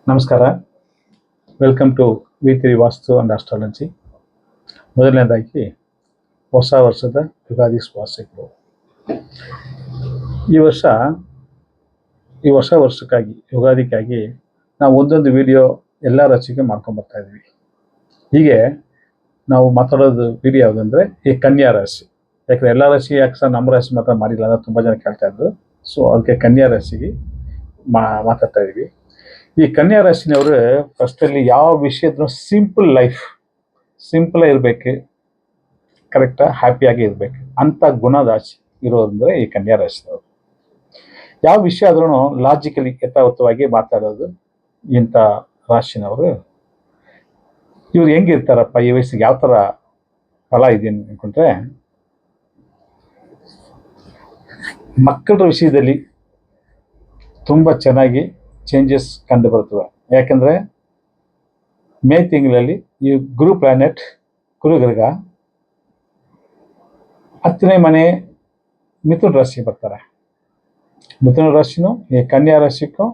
ನಮಸ್ಕಾರ. Welcome to ವಿ3 vastu and astrology. ಮೊದಲನೇದಾಗಿ ಹೊಸ ವರ್ಷದ ಯುಗಾದಿ ಶುಭಾಶಯಗಳು. ಈ ಹೊಸ ವರ್ಷಕ್ಕಾಗಿ ಯುಗಾದಿಗಾಗಿ ನಾವು ಒಂದೊಂದು ವಿಡಿಯೋ ಎಲ್ಲ ರಾಶಿಗೆ ಮಾಡ್ಕೊಂಡ್ಬರ್ತಾ ಇದ್ವಿ. ಹೀಗೆ ನಾವು ಮಾತಾಡೋದು ವಿಡಿಯೋ ಯಾವುದಂದ್ರೆ ಈ ಕನ್ಯಾ ರಾಶಿ. ಯಾಕಂದ್ರೆ ಎಲ್ಲ ರಾಶಿ ಯಾಕೆ ಸರ್ ನಮ್ಮ ರಾಶಿ ಮಾತ್ರ ಮಾಡಿಲ್ಲ ಅಂತ ತುಂಬ ಜನ ಕೇಳ್ತಾ ಇದ್ರು. ಸೊ ಅದಕ್ಕೆ ಕನ್ಯಾ ರಾಶಿಗೆ ಮಾತಾಡ್ತಾ ಇದ್ವಿ. ಈ ಕನ್ಯಾ ರಾಶಿನವರು ಫಸ್ಟಲ್ಲಿ ಯಾವ ವಿಷಯದ ಸಿಂಪಲ್ ಲೈಫ್, ಸಿಂಪಲ್ ಇರಬೇಕು, ಕರೆಕ್ಟಾಗಿ ಹ್ಯಾಪಿಯಾಗಿ ಇರಬೇಕು ಅಂತ ಗುಣರಾಶಿ ಇರೋದಂದ್ರೆ ಈ ಕನ್ಯಾ ರಾಶಿನವರು. ಯಾವ ವಿಷಯ ಆದ್ರೂ ಲಾಜಿಕಲಿ ಯಥಾವತ್ತವಾಗಿ ಮಾತಾಡೋದು ಇಂಥ ರಾಶಿನವರು. ಇವ್ರು ಹೆಂಗಿರ್ತಾರಪ್ಪ ಈ ವಯಸ್ಸಿಗೆ, ಯಾವ ಥರ ಫಲ ಇದೆ ಅನ್ಕೊಂಡ್ರೆ, ಮಕ್ಕಳ ವಿಷಯದಲ್ಲಿ ತುಂಬ ಚೆನ್ನಾಗಿ ಚೇಂಜಸ್ ಕಂಡು ಬರ್ತವೆ. ಯಾಕಂದರೆ ಮೇ ತಿಂಗಳಲ್ಲಿ ಈ ಗುರು ಪ್ಲಾನೆಟ್, ಗುರುಗ್ರಹ 10ನೇ ಮನೆ ಮಿಥುನ ರಾಶಿಗೆ ಬರ್ತಾರೆ. ಮಿಥುನ ರಾಶಿನೂ ಈ ಕನ್ಯಾ ರಾಶಿಗೂ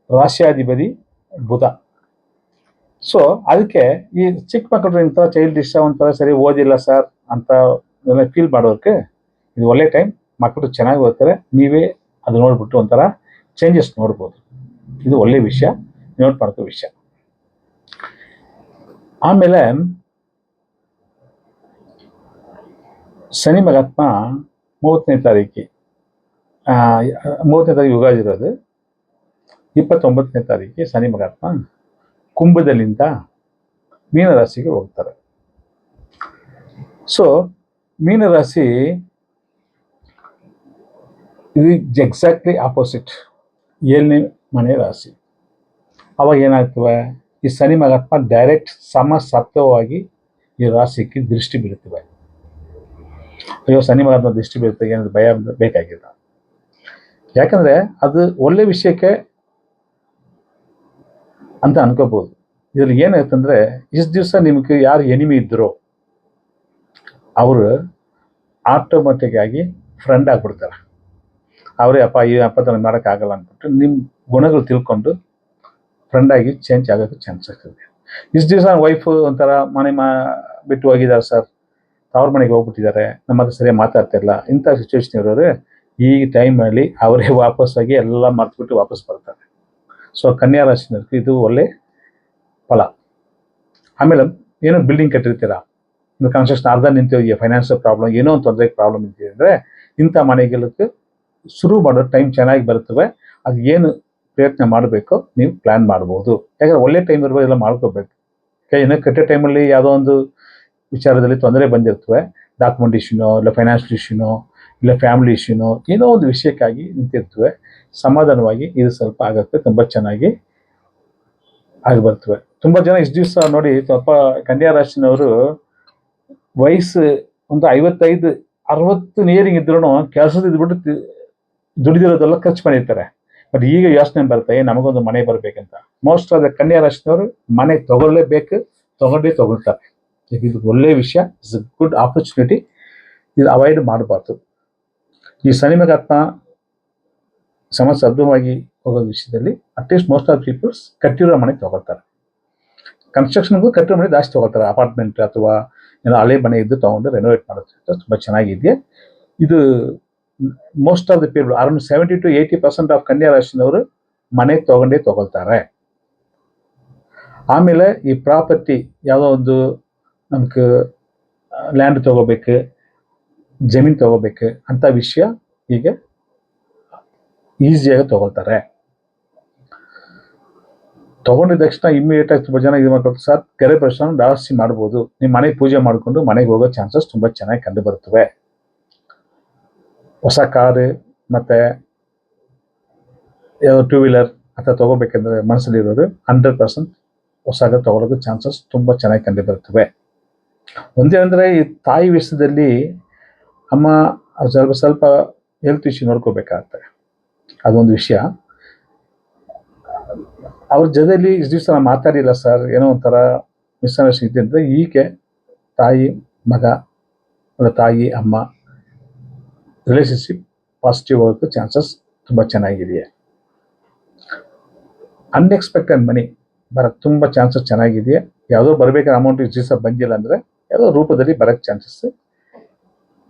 ರಾಶಿಯಾಧಿಪತಿ ಬುಧ. ಸೊ ಅದಕ್ಕೆ ಈ ಚಿಕ್ಕ ಮಕ್ಕಳು ಇಂಥ ಚೈಲ್ಡಿಶ್ ಒಂಥರ ಸರಿ ಓದಿಲ್ಲ ಸರ್ ಅಂತ ಫೀಲ್ ಮಾಡೋದಕ್ಕೆ ಇದು ಒಳ್ಳೆ ಟೈಮ್. ಮಕ್ಕಳು ಚೆನ್ನಾಗಿ ಓದ್ತಾರೆ, ನೀವೇ ಅದು ನೋಡ್ಬಿಟ್ಟು ಒಂಥರ ಚೇಂಜಸ್ ನೋಡ್ಬೋದು. ಇದು ಒಳ್ಳೆ ವಿಷಯ, ನೋಟ್ ಮಾಡ್ಕೋ ವಿಷಯ. ಆಮೇಲೆ ಶನಿ ಮಹಾತ್ಮ 30ನೇ ತಾರೀಕು ಯುಗಾದಿ ಇರೋದು. 29ನೇ ತಾರೀಕಿಗೆ ಶನಿ ಮಹಾತ್ಮ ಕುಂಭದಲ್ಲಿಂದ ಮೀನರಾಶಿಗೆ ಹೋಗ್ತಾರೆ. ಸೊ ಮೀನರಾಶಿ ಇದು ಎಕ್ಸಾಕ್ಟ್ಲಿ ಆಪೋಸಿಟ್ 7ನೇ ಮನೆ ರಾಶಿ. ಅವಾಗ ಏನಾಗ್ತವೆ, ಈ ಶನಿ ಮಹಾತ್ಮ ಡೈರೆಕ್ಟ್ ಸಮಸಪ್ತವಾಗಿ ಈ ರಾಶಿಗೆ ದೃಷ್ಟಿ ಬೀಳುತ್ತವೆ. ಅಯ್ಯೋ ಶನಿ ಮಹಾತ್ಮ ದೃಷ್ಟಿ ಬೀಳುತ್ತೆ ಏನಾದ್ರು ಭಯ ಬೇಕಾಗಿಲ್ಲ. ಯಾಕಂದ್ರೆ ಅದು ಒಳ್ಳೆ ವಿಷಯಕ್ಕೆ ಅಂತ ಅನ್ಕೋಬಹುದು. ಇದ್ರಲ್ಲಿ ಏನಾಯ್ತಂದ್ರೆ, ಇಷ್ಟು ದಿವಸ ನಿಮ್ಗೆ ಯಾರು ಎನಿಮಿ ಇದ್ರೋ ಅವರು ಆಟೋಮೆಟಿಕ್ ಆಗಿ ಫ್ರೆಂಡ್ ಆಗ್ಬಿಡ್ತಾರೆ. ಅವರೇ ಈ ತನಕ ಮಾಡೋಕ್ಕಾಗಲ್ಲ ಅಂದ್ಬಿಟ್ಟು ನಿಮ್ಮ ಗುಣಗಳು ತಿಳ್ಕೊಂಡು ಫ್ರೆಂಡ್ ಆಗಿ ಚೇಂಜ್ ಆಗೋಕ್ಕೆ ಚಾನ್ಸಸ್ ಇದೆ. ಇಷ್ಟು ದಿವಸ ವೈಫ್ ಒಂಥರ ಮನೆ ಬಿಟ್ಟು ಹೋಗಿದ್ದಾರೆ ಸರ್, ಅವ್ರ ಮನೆಗೆ ಹೋಗ್ಬಿಟ್ಟಿದ್ದಾರೆ, ನಮ್ಮ ಹತ್ರ ಸರಿಯಾಗಿ ಮಾತಾಡ್ತಿರಲ್ಲ, ಇಂಥ ಸಿಚುವೇಶನ್ ಇರೋರು ಈ ಟೈಮಲ್ಲಿ ಅವರೇ ವಾಪಸ್ಸಾಗಿ ಎಲ್ಲ ಮರ್ತ್ಬಿಟ್ಟು ವಾಪಸ್ ಬರ್ತಾರೆ. ಸೊ ಕನ್ಯಾ ರಾಶಿನವ್ರಿಗೆ ಇದು ಒಳ್ಳೆ ಫಲ. ಆಮೇಲೆ ಏನೋ ಬಿಲ್ಡಿಂಗ್ ಕಟ್ಟಿರ್ತೀರಾ, ಇನ್ನು ಕನ್ಸ್ಟ್ರಕ್ಷನ್ ಅರ್ಧ ನಿಂತಿದೆಯಾ, ಫೈನಾನ್ಷಿಯಲ್ ಪ್ರಾಬ್ಲಮ್, ಏನೋ ಒಂದು ತೊಂದರೆ ಪ್ರಾಬ್ಲಮ್ ಇದೆ ಅಂದರೆ ಇಂಥ ಮನೆಗಳಿಗೆ ಶುರು ಮಾಡೋ ಟೈಮ್ ಚೆನ್ನಾಗಿ ಬರ್ತವೆ. ಅದು ಏನು ಪ್ರಯತ್ನ ಮಾಡಬೇಕು ನೀವು ಪ್ಲ್ಯಾನ್ ಮಾಡ್ಬೋದು. ಯಾಕಂದರೆ ಒಳ್ಳೆ ಟೈಮ್ ಇರ್ಬೋದು, ಎಲ್ಲ ಮಾಡ್ಕೋಬೇಕು. ಏನೋ ಕಟ್ಟೋ ಟೈಮಲ್ಲಿ ಯಾವುದೋ ಒಂದು ವಿಚಾರದಲ್ಲಿ ತೊಂದರೆ ಬಂದಿರ್ತವೆ, ಡಾಕ್ಯುಮೆಂಟ್ ಇಶ್ಯೂನೋ ಇಲ್ಲ ಫೈನಾನ್ಷಿಯಲ್ ಇಶ್ಯೂನೋ ಇಲ್ಲ ಫ್ಯಾಮಿಲಿ ಇಶ್ಯೂನೋ ಏನೋ ಒಂದು ವಿಷಯಕ್ಕಾಗಿ ನಿಂತಿರ್ತವೆ. ಸಮಾಧಾನವಾಗಿ ಇದು ಸ್ವಲ್ಪ ಆಗುತ್ತೆ, ತುಂಬ ಚೆನ್ನಾಗಿ ಆಗಿ ಬರ್ತವೆ. ತುಂಬ ಜನ ಇಷ್ಟು ದಿವಸ ನೋಡಿ, ಸ್ವಲ್ಪ ಕನ್ಯಾ ರಾಶಿನವರು ವಯಸ್ಸು ಒಂದು 55-60 ನಿಯರಿಂಗ್ ಇದ್ರೂ ಕೆಲಸದ ಇದ್ಬಿಟ್ಟು ದುಡಿದಿರೋದೆಲ್ಲ ಖರ್ಚು ಮಾಡಿರ್ತಾರೆ. ಬಟ್ ಈಗ ಯೋಚನೆ ಬರುತ್ತೆ, ನಮಗೊಂದು ಮನೆ ಬರಬೇಕಂತ. ಮೋಸ್ಟ್ ಆಫ್ ದ ಕನ್ಯಾ ರಾಶಿನವರು ಮನೆ ತಗೊಳ್ತಾರೆ. ಇದು ಒಳ್ಳೆ ವಿಷಯ, ಇಟ್ಸ್ ಎ ಗುಡ್ ಆಪರ್ಚುನಿಟಿ. ಇದು ಅವಾಯ್ಡ್ ಮಾಡಬಾರ್ದು. ಈ ಶನಿ ಮಹಾತ್ಮ ಸಮಸಬ್ಧವಾಗಿ ಹೋಗೋ ವಿಷಯದಲ್ಲಿ ಅಟ್ಲೀಸ್ಟ್ ಮೋಸ್ಟ್ ಆಫ್ ಪೀಪಲ್ಸ್ ಕಟ್ಟಿರೋ ಮನೆ ತಗೊಳ್ತಾರೆ. ಕನ್ಸ್ಟ್ರಕ್ಷನ್ಗೂ ಕಟ್ಟಿರೋ ಮನೆ ಜಾಸ್ತಿ ತಗೊಳ್ತಾರೆ. ಅಪಾರ್ಟ್ಮೆಂಟ್ ಅಥವಾ ಏನೋ ಹಳೆ ಮನೆ ಇದ್ದು ತಗೊಂಡು ರೆನೋವೇಟ್ ಮಾಡೋದು ತುಂಬ ಚೆನ್ನಾಗಿದೆಯಾ. ಇದು most of the people around 70 to 80% of ಕನ್ಯಾ ರಾಶಿನವರು ಮನೆ ತಗೊಳ್ತಾರೆ. ಆಮೇಲೆ ಈ ಪ್ರಾಪರ್ಟಿ ಯಾವುದೋ ಒಂದು ನಮ್ಗೆ ಲ್ಯಾಂಡ್ ತಗೋಬೇಕು, ಜಮೀನು ತಗೋಬೇಕು ಅಂತ ವಿಷಯ ಈಗ ಈಸಿಯಾಗಿ ತಗೊಳ್ತಾರೆ. ತಗೊಂಡಿದ ತಕ್ಷಣ ಇಮ್ಮಿಡಿಯೇಟ್ ಆಗಿ ತುಂಬ ಜನ ಇದು ಮಾಡ್ಕೊಳ್ತಾರೆ, ಸರ್ ಕೆರೆ ಪ್ರಶ್ನೆ ಜಾಸ್ತಿ ಮಾಡ್ಬೋದು, ನಿಮ್ಮ ಮನೆ ಪೂಜೆ ಮಾಡಿಕೊಂಡು ಮನೆಗೆ ಹೋಗೋ ಚಾನ್ಸಸ್ ತುಂಬ ಚೆನ್ನಾಗಿ ಕಂಡು ಬರ್ತವೆ. ಹೊಸ ಕಾರು ಮತ್ತು ಯಾವುದೋ 2 ವೀಲರ್ ಅಥವಾ ತೊಗೋಬೇಕಂದ್ರೆ ಮನಸ್ಸಲ್ಲಿರೋರು 100% ಹೊಸಾಗ ತೊಗೊಳೋದು ಚಾನ್ಸಸ್ ತುಂಬ ಚೆನ್ನಾಗಿ ಕಂಡು ಬರ್ತವೆ. ಒಂದೇ ಅಂದರೆ ಈ ತಾಯಿ ವಿಷಯದಲ್ಲಿ ಅಮ್ಮ ಸ್ವಲ್ಪ ಹೆಲ್ತ್ ಇಶ್ಯೂ ನೋಡ್ಕೋಬೇಕಾಗ್ತದೆ. ಅದೊಂದು ವಿಷಯ. ಅವ್ರ ಜೊತೆಯಲ್ಲಿ ಇಷ್ಟು ದಿವಸ ನಾನು ಮಾತಾಡಿಲ್ಲ ಸರ್, ಏನೋ ಒಂಥರ ಮಿಸ್ಅಂಡರ್ಸ್ಟ್ಯಾಂಡಿಂಗ್ ಇದೆ ಅಂದರೆ ಹೀಗೆ ತಾಯಿ ಮಗ ಅಥವಾ ತಾಯಿ ಅಮ್ಮ ರಿಲೇಷನ್ಶಿಪ್ ಪಾಸಿಟಿವ್ ಆಗೋಕ್ಕೆ ಚಾನ್ಸಸ್ ತುಂಬ ಚೆನ್ನಾಗಿದೆಯಾ. ಅನ್ಎಕ್ಸ್ಪೆಕ್ಟೆಡ್ ಮನಿ ಬರೋಕ್ಕೆ ತುಂಬ ಚಾನ್ಸಸ್ ಚೆನ್ನಾಗಿದೆಯಾ. ಯಾವುದೋ ಬರಬೇಕಾದ ಅಮೌಂಟ್ ಇಷ್ಟು ದಿವಸ ಬಂದಿಲ್ಲ ಅಂದರೆ ಯಾವುದೋ ರೂಪದಲ್ಲಿ ಬರೋಕ್ಕೆ ಚಾನ್ಸಸ್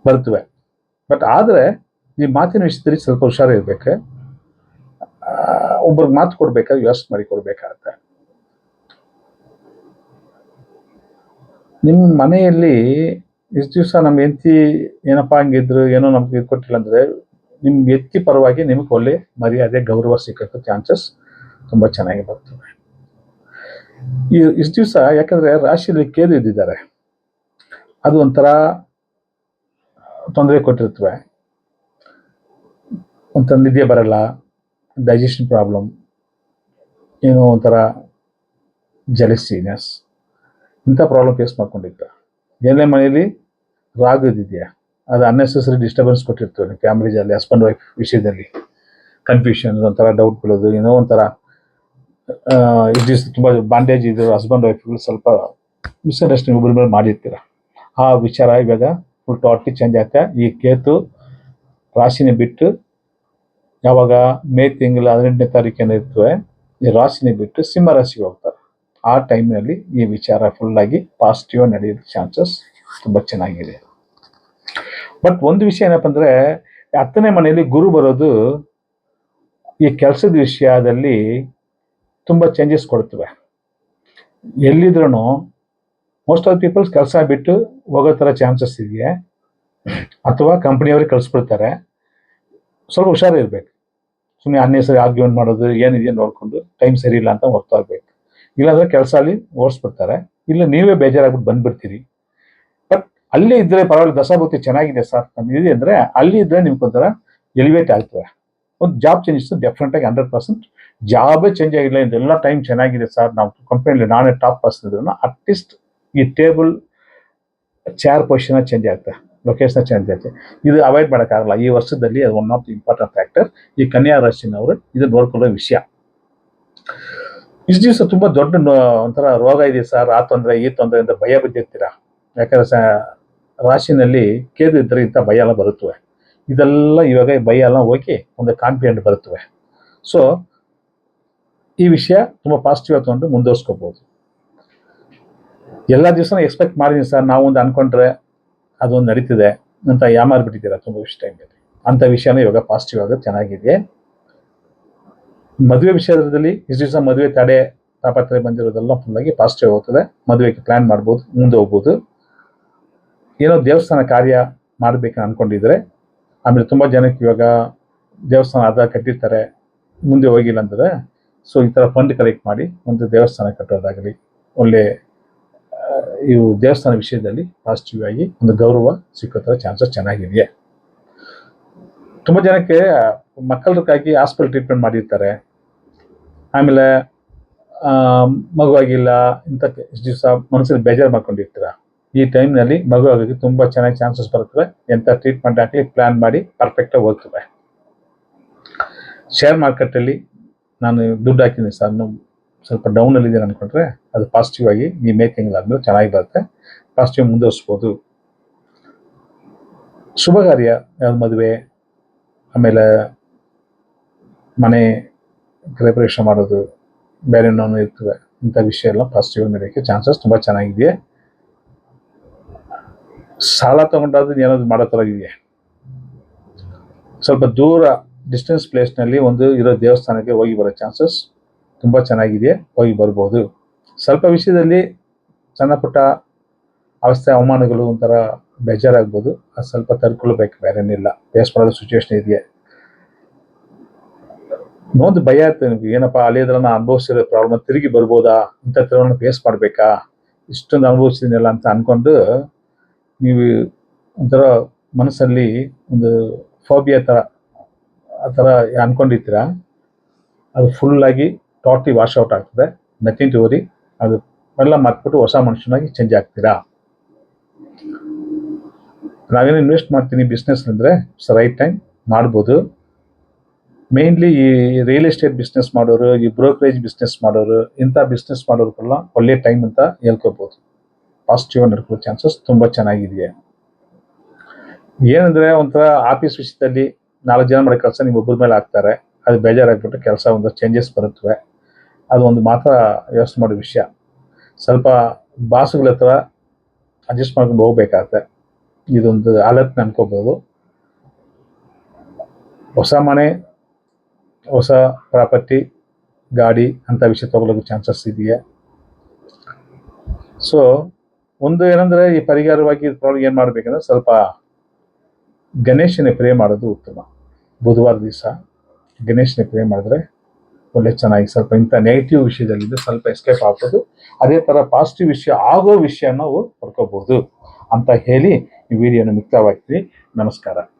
ಬರ್ತವೆ. ಬಟ್ ಆದರೆ ಈ ಮಾತಿನ ವಿಷಯದಲ್ಲಿ ಸ್ವಲ್ಪ ಹುಷಾರಿರ್ಬೇಕು. ಒಬ್ರಿಗೆ ಮಾತು ಕೊಡ್ಬೇಕಾದ್ರೆ ಯೋಚನೆ ಮಾಡಿ ಕೊಡ್ಬೇಕಾಗತ್ತೆ. ನಿಮ್ಮ ಮನೆಯಲ್ಲಿ ಇಷ್ಟು ದಿವಸ ನಮ್ಮ ಹೆಂಡತಿ ಏನಪ್ಪಾ ಹಂಗಿದ್ರು ಏನೋ ನಮ್ಗೆ ಕೊಟ್ಟಿಲ್ಲ ಅಂದರೆ ನಿಮ್ಮ ವ್ಯಕ್ತಿ ಪರವಾಗಿ ನಿಮಗೆ ಒಳ್ಳೆ ಮರ್ಯಾದೆ ಗೌರವ ಸಿಕ್ಕಕ್ಕೆ ಚಾನ್ಸಸ್ ತುಂಬ ಚೆನ್ನಾಗಿ ಬರ್ತವೆ. ಇಷ್ಟು ದಿವಸ ಯಾಕಂದ್ರೆ ರಾಶಿಯಲ್ಲಿ ಕೇದು ಇದ್ದಿದ್ದಾರೆ, ಅದು ಒಂಥರ ತೊಂದರೆ ಕೊಟ್ಟಿರ್ತವೆ. ಒಂಥರ ನಿದ್ದೆ ಬರಲ್ಲ, ಡೈಜೆಷನ್ ಪ್ರಾಬ್ಲಮ್, ಏನೋ ಒಂಥರ ಜೆಲಸಿನೆಸ್, ಇಂಥ ಪ್ರಾಬ್ಲಮ್ ಫೇಸ್ ಮಾಡ್ಕೊಂಡಿದ್ದ. ಏನೇ ಮನೆಯಲ್ಲಿ ರಾಗು ಇದ್ದಿದೆಯಾ, ಅದು ಅನ್ನೆಸೆಸರಿ ಡಿಸ್ಟರ್ಬೆನ್ಸ್ ಕೊಟ್ಟಿರ್ತವೆ ಫ್ಯಾಮಿಲಿಯಲ್ಲಿ, ಹಸ್ಬೆಂಡ್ ವೈಫ್ ವಿಷಯದಲ್ಲಿ ಕನ್ಫ್ಯೂಷನ್, ಒಂಥರ ಡೌಟ್ ಬೀಳೋದು, ಏನೋ ಒಂಥರ ಇದು ತುಂಬ ಬಾಂಡೇಜ್ ಇದ್ರು ಹಸ್ಬೆಂಡ್ ವೈಫ್ಗಳು ಸ್ವಲ್ಪ ಮಿಸ್ಅಂಡರ್ಸ್ಟ್ಯಾಂಡಿಂಗ್ ಒಬ್ಬರ ಮೇಲೆ ಮಾಡಿರ್ತೀರ. ಆ ವಿಚಾರ ಇವಾಗ ಫುಲ್ ಟೋಟಲಿ ಚೇಂಜ್ ಆಗ್ತಾ. ಈ ಕೇತು ರಾಶಿನೇ ಬಿಟ್ಟು ಯಾವಾಗ ಮೇ ತಿಂಗಳ 18ನೇ ತಾರೀಕೇನು ಇರ್ತವೆ, ಈ ರಾಶಿನೇ ಬಿಟ್ಟು ಸಿಂಹ ರಾಶಿಗೆ ಹೋಗ್ತಾರೆ. ಆ ಟೈಮ್ನಲ್ಲಿ ಈ ವಿಚಾರ ಫುಲ್ಲಾಗಿ ಪಾಸಿಟಿವ್ ನಡೆಯೋ ಚಾನ್ಸಸ್ ತುಂಬ ಚೆನ್ನಾಗಿದೆ. ಬಟ್ ಒಂದು ವಿಷಯ ಏನಪ್ಪ ಅಂದರೆ 10ನೇ ಮನೆಯಲ್ಲಿ ಗುರು ಬರೋದು ಈ ಕೆಲಸದ ವಿಷಯದಲ್ಲಿ ತುಂಬ ಚೇಂಜಸ್ ಕೊಡ್ತವೆ. ಎಲ್ಲಿದ್ರೂ ಮೋಸ್ಟ್ ಆಫ್ ಪೀಪಲ್ಸ್ ಕೆಲಸ ಬಿಟ್ಟು ಹೋಗೋ ಥರ ಚಾನ್ಸಸ್ ಇದೆಯಾ, ಅಥವಾ ಕಂಪ್ನಿಯವ್ರಿಗೆ ಕಳಿಸ್ಬಿಡ್ತಾರೆ. ಸ್ವಲ್ಪ ಹುಷಾರಿರ್ಬೇಕು. ಸುಮ್ಮನೆ ಅನ್ನೆಸರಿ ಆರ್ಗ್ಯುಮೆಂಟ್ ಮಾಡೋದು ಏನಿದೆಯೋ ನೋಡಿಕೊಂಡು ಟೈಮ್ ಸರಿ ಇಲ್ಲ ಅಂತ ಹೊರ್ತಾ ಹೋಗ್ಬೇಕು. ಇಲ್ಲಾಂದರೆ ಕೆಲಸ ಅಲ್ಲಿ ಓಡಿಸ್ಬಿಡ್ತಾರೆ, ಇಲ್ಲ ನೀವೇ ಬೇಜಾರಾಗ್ಬಿಟ್ಟು ಬಂದ್ಬಿಡ್ತೀರಿ. ಬಟ್ ಅಲ್ಲೇ ಇದ್ದರೆ ಪರವಾಗಿಲ್ಲ, ದಶಾಭೂತಿ ಚೆನ್ನಾಗಿದೆ ಸರ್ ಇದೆ ಅಂದರೆ ಅಲ್ಲಿ ಇದ್ದರೆ ನಿಮ್ಗೊಂಥರ ಎಲಿವೇಟ್ ಆಗ್ತವೆ. ಒಂದು ಜಾಬ್ ಚೇಂಜಸ್ ಡೆಫಿನೆಟಾಗಿ 100% ಜಾಬೇ ಚೇಂಜ್ ಆಗಿಲ್ಲ, ಇದೆಲ್ಲ ಟೈಮ್ ಚೆನ್ನಾಗಿದೆ ಸರ್, ನಾವು ಕಂಪ್ನಿಯಲ್ಲಿ ನಾನೇ ಟಾಪ್ ಪರ್ಸನ್ ಇದ್ರು ಅಟ್ಲೀಸ್ಟ್ ಈ ಟೇಬಲ್ ಚೇರ್ ಪೊಸಿಷನ್ ಚೇಂಜ್ ಆಗುತ್ತೆ, ಲೊಕೇಶನ್ ಚೇಂಜ್ ಆಗುತ್ತೆ. ಇದು ಅವಾಯ್ಡ್ ಮಾಡೋಕ್ಕಾಗಲ್ಲ ಈ ವರ್ಷದಲ್ಲಿ. ಅದು one of the important factor. ಈ ಕನ್ಯಾ ರಾಶಿನವರು ಇದು ನೋಡ್ಕೊಳ್ಳೋ ವಿಷಯ. ಇಷ್ಟು ದಿವಸ ತುಂಬ ದೊಡ್ಡ ಒಂಥರ ರೋಗ ಇದೆ ಸರ್, ಆ ತೊಂದರೆ ಈ ತೊಂದರೆ ಅಂತ ಭಯ ಬಿದ್ದಿರ್ತೀರ. ಯಾಕಂದ್ರೆ ರಾಶಿನಲ್ಲಿ ಕೇದು ಇದ್ದರೆ ಇಂಥ ಭಯ ಎಲ್ಲ ಬರುತ್ತವೆ. ಇದೆಲ್ಲ ಇವಾಗ ಭಯ ಎಲ್ಲ ಹೋಗಿ ಒಂದು ಕಾನ್ಫಿಡೆಂಟ್ ಬರುತ್ತವೆ. ಸೊ ಈ ವಿಷಯ ತುಂಬ ಪಾಸಿಟಿವ್ ಆಗಿ ತೊಗೊಂಡು ಮುಂದುವರ್ಸ್ಕೋಬಹುದು. ಎಲ್ಲ ದಿವಸ ಎಕ್ಸ್ಪೆಕ್ಟ್ ಮಾಡಿದೀನಿ ಸರ್, ನಾವು ಒಂದು ಅನ್ಕೊಂಡ್ರೆ ಅದೊಂದು ನಡೀತಿದೆ ಅಂತ ಯಾಮಾರ್ಬಿಟ್ಟಿದ್ದೀರಾ ತುಂಬ ಟೈಮಲ್ಲಿ. ಅಂಥ ವಿಷಯನ ಇವಾಗ ಪಾಸಿಟಿವ್ ಆಗೋದು ಚೆನ್ನಾಗಿದೆ. ಮದುವೆ ವಿಷಯದಲ್ಲಿ ಇಷ್ಟು ದಿವಸ ಮದುವೆ ತಡೆ ತಾಪತ್ರೆ ಬಂದಿರೋದೆಲ್ಲ ಫುಲ್ಲಾಗಿ ಪಾಸಿಟಿವ್ ಹೋಗ್ತದೆ. ಮದುವೆಗೆ ಪ್ಲಾನ್ ಮಾಡ್ಬೋದು, ಮುಂದೆ ಹೋಗ್ಬೋದು. ಏನೋ ದೇವಸ್ಥಾನ ಕಾರ್ಯ ಮಾಡಬೇಕಂತ ಅನ್ಕೊಂಡಿದ್ರೆ, ಆಮೇಲೆ ತುಂಬ ಜನಕ್ಕೆ ಇವಾಗ ದೇವಸ್ಥಾನ ಆಧಾರ ಕಟ್ಟಿರ್ತಾರೆ, ಮುಂದೆ ಹೋಗಿಲ್ಲ ಅಂದರೆ ಸೊ ಈ ಥರ ಫಂಡ್ ಕಲೆಕ್ಟ್ ಮಾಡಿ ಒಂದು ದೇವಸ್ಥಾನ ಕಟ್ಟೋದಾಗಲಿ, ಒಳ್ಳೆ ಇವು ದೇವಸ್ಥಾನ ವಿಷಯದಲ್ಲಿ ಪಾಸಿಟಿವ್ ಆಗಿ ಒಂದು ಗೌರವ ಸಿಕ್ಕೋ ಥರ ಚಾನ್ಸಸ್ ಚೆನ್ನಾಗಿದೆಯೇ. ತುಂಬ ಜನಕ್ಕೆ ಮಕ್ಕಳಕ್ಕಾಗಿ ಹಾಸ್ಪಿಟಲ್ ಟ್ರೀಟ್ಮೆಂಟ್ ಮಾಡಿರ್ತಾರೆ, ಆಮೇಲೆ ಮಗುವಾಗಿಲ್ಲ ಇಂಥ ಇಷ್ಟು ದಿವಸ ಮನಸ್ಸಲ್ಲಿ ಬೇಜಾರು ಮಾಡ್ಕೊಂಡಿರ್ತೀರ. ಈ ಟೈಮ್ನಲ್ಲಿ ಮಗು ಆಗೋಕ್ಕೆ ತುಂಬ ಚೆನ್ನಾಗಿ ಚಾನ್ಸಸ್ ಬರ್ತವೆ. ಎಂಥ ಟ್ರೀಟ್ಮೆಂಟ್ ಆಗಲಿ ಪ್ಲ್ಯಾನ್ ಮಾಡಿ ಪರ್ಫೆಕ್ಟಾಗಿ ಹೋಗ್ತವೆ. ಶೇರ್ ಮಾರ್ಕೆಟಲ್ಲಿ ನಾನು ದುಡ್ಡು ಹಾಕಿದ್ದೀನಿ ಸರ್, ಸ್ವಲ್ಪ ಡೌನಲ್ಲಿದ್ದೀನಿ ಅಂದ್ಕೊಂಡ್ರೆ ಅದು ಪಾಸಿಟಿವ್ ಆಗಿ ಈ ಮೇ ತಿಂಗಳಾದ್ಮೇಲೆ ಚೆನ್ನಾಗಿ ಬರುತ್ತೆ, ಪಾಸಿಟಿವ್ ಮುಂದುವರಿಸ್ಬೋದು. ಶುಭ ಕಾರ್ಯ, ಯಾವ್ದು ಮದುವೆ, ಆಮೇಲೆ ಮನೆ ಗೃಹಪ್ರವೇಶ ಮಾಡೋದು, ಬೇರೆ ಇನ್ನೊಂದು ಇರ್ತವೆ, ಇಂಥ ವಿಷಯ ಎಲ್ಲ ಪಾಸಿಟಿವ್ ನಡೆಯೋಕ್ಕೆ ಚಾನ್ಸಸ್ ತುಂಬ ಚೆನ್ನಾಗಿದೆಯೇ. ಸಾಲ ತೊಗೊಂಡಾದ್ರೂ ಏನಾದ್ರು ಮಾಡೋ ಥರ ಇದೆಯಾ. ಸ್ವಲ್ಪ ದೂರ ಡಿಸ್ಟೆನ್ಸ್ ಪ್ಲೇಸ್ನಲ್ಲಿ ಒಂದು ಇರೋ ದೇವಸ್ಥಾನಕ್ಕೆ ಹೋಗಿ ಬರೋ ಚಾನ್ಸಸ್ ತುಂಬ ಚೆನ್ನಾಗಿದೆಯೇ, ಹೋಗಿ ಬರ್ಬೋದು. ಸ್ವಲ್ಪ ವಿಷಯದಲ್ಲಿ ಸಣ್ಣ ಪುಟ್ಟ ಅವಸ್ಥೆ ಅವಮಾನಗಳು ಒಂಥರ ಬೇಜಾರಾಗ್ಬೋದು, ಅದು ಸ್ವಲ್ಪ ತಡ್ಕೊಳ್ಬೇಕು, ಬೇರೆನಿಲ್ಲ. ಫೇಸ್ ಮಾಡೋದು ಸಿಚುವೇಶನ್ ಇದೆಯಾ. ಒಂದು ಭಯ ಇರ್ತದೆ ನಿಮಗೆ, ಏನಪ್ಪ ಅಲ್ಲಿದ್ರನ್ನ ಅನುಭವಿಸಿರೋ ಪ್ರಾಬ್ಲಮ್ ತಿರುಗಿ ಬರ್ಬೋದಾ, ಇಂಥ ಥರವನ್ನು ಫೇಸ್ ಮಾಡಬೇಕಾ, ಇಷ್ಟೊಂದು ಅನುಭವಿಸಿದೀನಲ್ಲ ಅಂತ ಅಂದ್ಕೊಂಡು ನೀವು ಒಂಥರ ಮನಸ್ಸಲ್ಲಿ ಒಂದು ಫೋಬಿಯಾ ಥರ ಆ ಥರ ಅಂದ್ಕೊಂಡಿರ್ತೀರ. ಅದು ಫುಲ್ಲಾಗಿ ಟೋಟಲಿ ವಾಶ್ ಔಟ್ ಆಗ್ತದೆ. Nothing to worry. ಅದು ಎಲ್ಲ ಮರ್ತ್ಬಿಟ್ಟು ಹೊಸ ಮನುಷ್ಯನಾಗಿ ಚೇಂಜ್ ಆಗ್ತೀರಾ. ನಾವೇನು ಇನ್ವೆಸ್ಟ್ ಮಾಡ್ತೀನಿ ಬಿಸ್ನೆಸ್ ಅಂದರೆ ರೈಟ್ ಟೈಮ್ ಮಾಡ್ಬೋದು. ಮೇನ್ಲಿ ಈ ರಿಯಲ್ ಎಸ್ಟೇಟ್ ಬಿಸ್ನೆಸ್ ಮಾಡೋರು, ಈ ಬ್ರೋಕರೇಜ್ ಬಿಸ್ನೆಸ್ ಮಾಡೋರು, ಇಂಥ ಬಿಸ್ನೆಸ್ ಮಾಡೋರಿಗೆಲ್ಲ ಒಳ್ಳೆ ಟೈಮ್ ಅಂತ ಹೇಳ್ಕೋಬೋದು. ಪಾಸಿಟಿವ್ ನಡ್ಕೊಳ್ಳೋ ಚಾನ್ಸಸ್ ತುಂಬ ಚೆನ್ನಾಗಿದೆಯಾ. ಏನಂದರೆ ಒಂಥರ ಆಫೀಸ್ ವಿಷಯದಲ್ಲಿ 4 ಜನ ಮಾಡೋ ಕೆಲಸ ನಿಮ್ಮ ಒಬ್ಬರ ಮೇಲೆ ಹಾಕ್ತಾರೆ, ಅದು ಬೇಜಾರಾಗ್ಬಿಟ್ಟು ಕೆಲಸ ಒಂದು ಚೇಂಜಸ್ ಬರುತ್ತವೆ. ಅದು ಒಂದು ಮಾತ್ರ ಯೋಚನೆ ಮಾಡೋ ವಿಷಯ. ಸ್ವಲ್ಪ ಬಾಸುಗಳ ಹತ್ರ ಅಡ್ಜಸ್ಟ್ ಮಾಡ್ಕೊಂಡು ಹೋಗ್ಬೇಕಾಗತ್ತೆ. ಇದೊಂದು ಆಲೋಚನೆ ಅನ್ಕೋಬಹುದು. ಹೊಸ ಮನೆ, ಹೊಸ ಪ್ರಾಪರ್ಟಿ, ಗಾಡಿ ಅಂತ ವಿಷಯ ತಗೊಳ್ಳೋದು ಚಾನ್ಸಸ್ ಇದೆಯಾ? ಸೊ ಒಂದು ಏನಂದ್ರೆ, ಈ ಪರಿಹಾರವಾಗಿ ಏನು ಮಾಡ್ಬೇಕಂದ್ರೆ, ಸ್ವಲ್ಪ ಗಣೇಶನ ಪ್ರೇ ಮಾಡೋದು ಉತ್ತಮ. ಬುಧವಾರ ದಿವಸ ಗಣೇಶನ ಪ್ರೇ ಮಾಡಿದ್ರೆ ಒಳ್ಳೆ ಚೆನ್ನಾಗಿ ಸ್ವಲ್ಪ ಇಂಥ ನೆಗೆಟಿವ್ ವಿಷಯದಲ್ಲಿದ್ದು ಸ್ವಲ್ಪ ಎಸ್ಕೇಪ್ ಆಗ್ಬೋದು. ಅದೇ ಥರ ಪಾಸಿಟಿವ್ ವಿಷಯ ಆಗೋ ವಿಷಯ ನಾವು ಪಡ್ಕೋಬಹುದು ಅಂತ ಹೇಳಿ ಈ ವಿಡಿಯೋನ ಮುಕ್ತಾಯವಾಗ್ತೀವಿ. ನಮಸ್ಕಾರ.